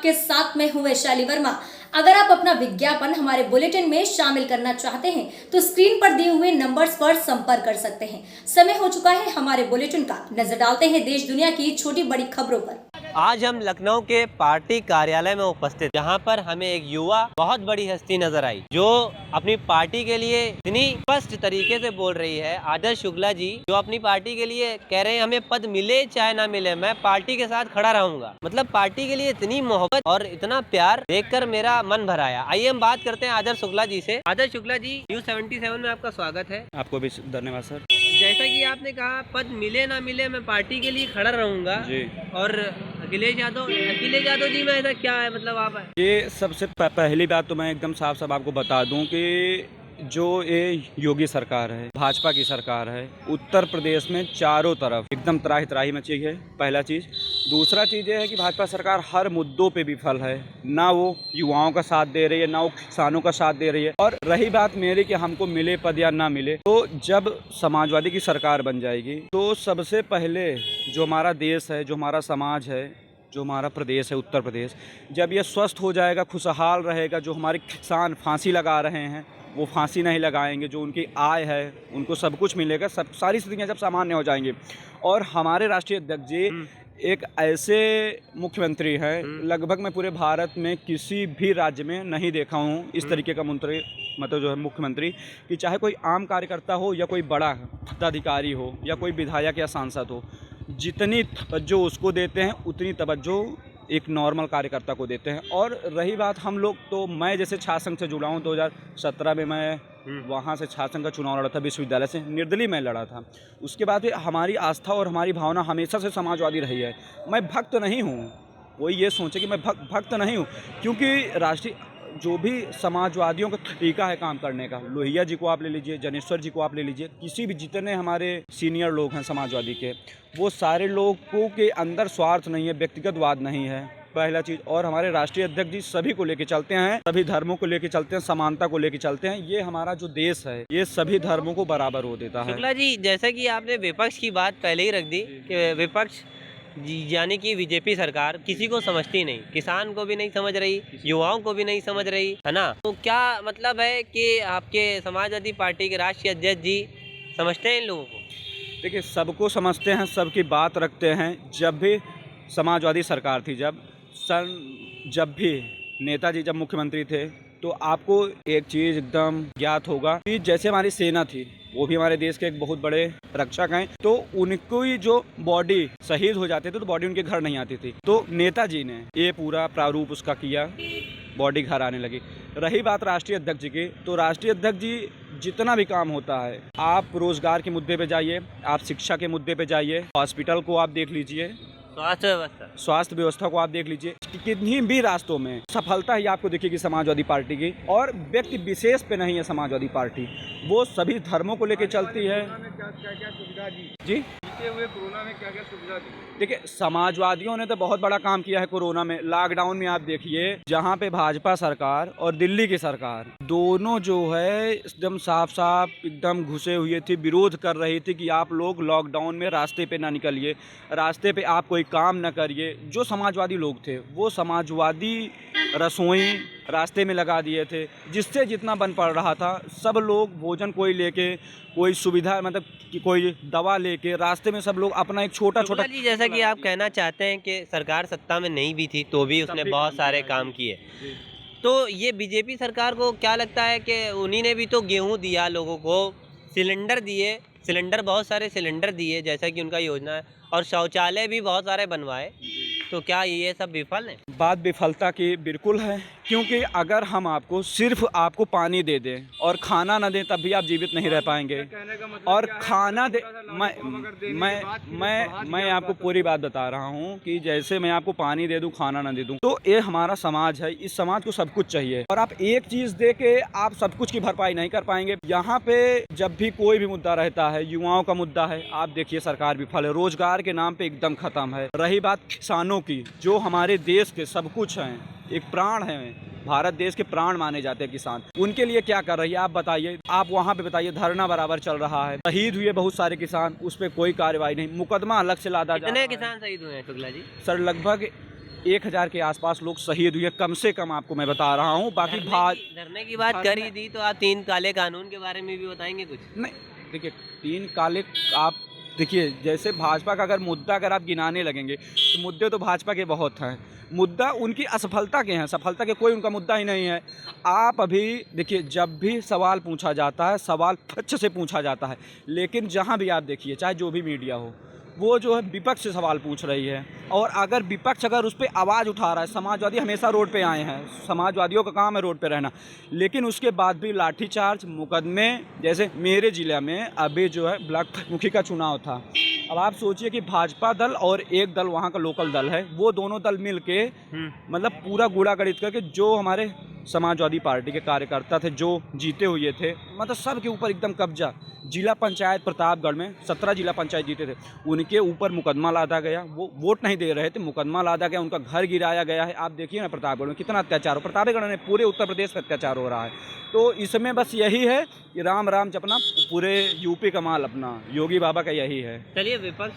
आपके साथ मैं हूं वैशाली वर्मा। अगर आप अपना विज्ञापन हमारे बुलेटिन में शामिल करना चाहते हैं तो स्क्रीन पर दिए हुए नंबर्स पर संपर्क कर सकते हैं। समय हो चुका है हमारे बुलेटिन का। नजर डालते हैं देश दुनिया की छोटी बड़ी खबरों पर। आज हम लखनऊ के पार्टी कार्यालय में उपस्थित, जहां पर हमें एक युवा बहुत बड़ी हस्ती नजर आई जो अपनी पार्टी के लिए इतनी स्पष्ट तरीके से बोल रही है। आदर्श शुक्ला जी जो अपनी पार्टी के लिए कह रहे हैं हमें पद मिले चाहे ना मिले, मैं पार्टी के साथ खड़ा रहूंगा। मतलब पार्टी के लिए इतनी मोहब्बत और इतना प्यार देखकर मेरा मन भर आया। आइए हम बात करते हैं आदर्श शुक्ला जी से। आदर्श शुक्ला जी, न्यूज़ 77 में आपका स्वागत है। आपको भी धन्यवाद सर। जैसा कि आपने कहा पद मिले ना मिले मैं पार्टी के लिए खड़ा रहूंगा जी। और अखिलेश यादव जी में ऐसा क्या है, मतलब आप ये सबसे पहली बात तो मैं एकदम साफ साफ आपको बता दूं कि जो ये योगी सरकार है, भाजपा की सरकार है, उत्तर प्रदेश में चारों तरफ एकदम त्राही त्राही मची है। पहला चीज़। दूसरा चीज़ ये है कि भाजपा सरकार हर मुद्दों पे विफल है। ना वो युवाओं का साथ दे रही है, ना वो किसानों का साथ दे रही है। और रही बात मेरी कि हमको मिले पद या ना मिले, तो जब समाजवादी की सरकार बन जाएगी तो सबसे पहले जो हमारा देश है, जो हमारा समाज है, जो हमारा प्रदेश है उत्तर प्रदेश, जब ये स्वस्थ हो जाएगा, खुशहाल रहेगा, जो हमारे किसान फांसी लगा रहे हैं वो फांसी नहीं लगाएंगे, जो उनकी आय है उनको सब कुछ मिलेगा, सब सारी स्थितियाँ जब सामान्य हो जाएंगी। और हमारे राष्ट्रीय अध्यक्ष जी एक ऐसे मुख्यमंत्री हैं, लगभग मैं पूरे भारत में किसी भी राज्य में नहीं देखा हूँ इस तरीके का मंत्री, मतलब जो है मुख्यमंत्री, कि चाहे कोई आम कार्यकर्ता हो या कोई बड़ा पदाधिकारी हो या कोई विधायक या सांसद हो, जितनी तवज्जो उसको देते हैं उतनी तवज्जो एक नॉर्मल कार्यकर्ता को देते हैं। और रही बात हम लोग, तो मैं जैसे छात्र संघ से जुड़ा हूँ। 2017 में मैं वहाँ से छात्र संघ का चुनाव लड़ा था, विश्वविद्यालय से निर्दलीय मैं लड़ा था। उसके बाद हमारी आस्था और हमारी भावना हमेशा से समाजवादी रही है। मैं भक्त नहीं हूँ, कोई ये सोचे कि मैं भक्त नहीं हूँ, क्योंकि राष्ट्रीय जो भी समाजवादियों का तरीका है काम करने का, लोहिया जी को आप ले लीजिए, जनेश्वर जी को आप ले लीजिए, किसी भी जितने हमारे सीनियर लोग हैं समाजवादी के, वो सारे लोगों के अंदर स्वार्थ नहीं है, व्यक्तिगतवाद नहीं है, पहला चीज़। और हमारे राष्ट्रीय अध्यक्ष जी सभी को लेके चलते हैं, सभी धर्मों को लेके चलते हैं, समानता को लेके चलते हैं। ये हमारा जो देश है ये सभी धर्मों को बराबर हो देता है। शुक्ला जी, जैसा कि आपने विपक्ष की बात पहले ही रख दी कि विपक्ष यानी कि बीजेपी सरकार किसी को समझती नहीं, किसान को भी नहीं समझ रही, युवाओं को भी नहीं समझ रही, है ना। तो क्या मतलब है कि आपके समाजवादी पार्टी के राष्ट्रीय अध्यक्ष जी समझते हैं इन लोगों को? देखिए, सबको समझते हैं, सबकी बात रखते हैं। जब भी समाजवादी सरकार थी, जब भी नेताजी जब मुख्यमंत्री थे, तो आपको एक चीज़ एकदम ज्ञात होगा कि जैसे हमारी सेना थी, वो भी हमारे देश के एक बहुत बड़े रक्षक हैं, तो उनको ही जो बॉडी शहीद हो जाते थे तो बॉडी उनके घर नहीं आती थी। तो नेताजी ने ये पूरा प्रारूप उसका किया, बॉडी घर आने लगी। रही बात राष्ट्रीय अध्यक्ष जी की, तो राष्ट्रीय अध्यक्ष जी जितना भी काम होता है, आप रोजगार के मुद्दे पे जाइए, आप शिक्षा के मुद्दे पे जाइए, हॉस्पिटल को आप देख लीजिए, स्वास्थ्य व्यवस्था को आप देख लीजिए, किन्हीं भी रास्तों में सफलता ही आपको दिखेगी समाजवादी पार्टी की। और व्यक्ति विशेष पे नहीं है समाजवादी पार्टी, वो सभी धर्मों को लेकर चलती है। क्या सुविधा जी हुए कोरोना में क्या सुविधा दी? देखिए, समाजवादियों ने तो बहुत बड़ा काम किया है कोरोना में। लॉकडाउन में आप देखिए, जहाँ पे भाजपा सरकार और दिल्ली की सरकार दोनों जो है एकदम साफ साफ एकदम घुसे हुए थे, विरोध कर रही थी कि आप लोग लॉकडाउन में रास्ते पे ना निकलिए, रास्ते पे आप कोई काम ना करिए। जो समाजवादी लोग थे वो समाजवादी रसोई रास्ते में लगा दिए थे, जिससे जितना बन पड़ रहा था सब लोग भोजन कोई लेके, कोई सुविधा मतलब कि कोई दवा लेके रास्ते में सब लोग अपना एक छोटा जी, जैसा कि आप कहना चाहते हैं कि सरकार सत्ता में नहीं भी थी तो भी उसने बहुत सारे काम किए, तो ये बीजेपी सरकार को क्या लगता है कि उन्हीं ने भी तो गेहूं दिया लोगों को, सिलेंडर बहुत सारे सिलेंडर दिए जैसा कि उनका योजना है, और शौचालय भी बहुत सारे बनवाए, तो क्या ये सब विफल है? बात विफलता की बिल्कुल है, क्योंकि अगर हम आपको सिर्फ आपको पानी दे दें और खाना ना दें तब भी आप जीवित नहीं रह पाएंगे। और खाना दे, मैं आपको पूरी बात बता रहा हूँ कि जैसे मैं आपको पानी दे दूँ, खाना ना दे दूँ, तो ये हमारा समाज है, इस समाज को सब कुछ चाहिए। और आप एक चीज़ दे के आप सब कुछ की भरपाई नहीं कर पाएंगे। यहाँ पे जब भी कोई भी मुद्दा रहता है, युवाओं का मुद्दा है, आप देखिए सरकार विफल है, रोजगार के नाम पे एकदम खत्म है। रही बात किसानों की, जो हमारे देश के सब कुछ हैं, एक प्राण है, भारत देश के प्राण माने जाते हैं किसान, उनके लिए क्या कर रही है आप बताइए। आप वहाँ पे बताइए, धरना बराबर चल रहा है, शहीद हुए बहुत सारे किसान, उस पर कोई कार्रवाई नहीं, मुकदमा अलग से लादा जा रहा है। कितने किसान शहीद हुए हैं शुक्ला जी? सर लगभग 1000 के आसपास लोग शहीद हुए, कम से कम आपको मैं बता रहा हूँ। बाकी धरने की बात कर ही दी तो आप 3 काले कानून के बारे में भी बताएंगे कुछ? नहीं, देखिए 3 काले, आप देखिए जैसे भाजपा का अगर मुद्दा अगर आप गिनाने लगेंगे तो मुद्दे तो भाजपा के बहुत हैं। मुद्दा उनकी असफलता के हैं, सफलता के कोई उनका मुद्दा ही नहीं है। आप अभी देखिए, जब भी सवाल पूछा जाता है, सवाल अच्छे से पूछा जाता है, लेकिन जहाँ भी आप देखिए, चाहे जो भी मीडिया हो, वो जो है विपक्ष से सवाल पूछ रही है। और अगर विपक्ष अगर उस पर आवाज़ उठा रहा है, समाजवादी हमेशा रोड पे आए हैं, समाजवादियों का काम है रोड पे रहना, लेकिन उसके बाद भी लाठीचार्ज, मुकदमे, जैसे मेरे ज़िले में अभी जो है ब्लॉक मुखी का चुनाव था। अब आप सोचिए कि भाजपा दल और एक दल वहाँ का लोकल दल है, वो दोनों दल मिल के मतलब पूरा गुड़ा गणित करके जो हमारे समाजवादी पार्टी के कार्यकर्ता थे जो जीते हुए थे, मतलब सब के ऊपर एकदम कब्जा। जिला पंचायत प्रतापगढ़ में 17 जिला पंचायत जीते थे, उनके ऊपर मुकदमा लादा गया। वो वोट नहीं दे रहे थे, मुकदमा लादा गया, उनका घर गिराया गया है। आप देखिए ना प्रतापगढ़ में कितना अत्याचार हो, प्रतापगढ़ में पूरे उत्तर प्रदेश में अत्याचार हो रहा है। तो इसमें बस यही है कि राम राम जपना, पूरे यूपी का माल अपना, योगी बाबा का यही है। चलिए, विपक्ष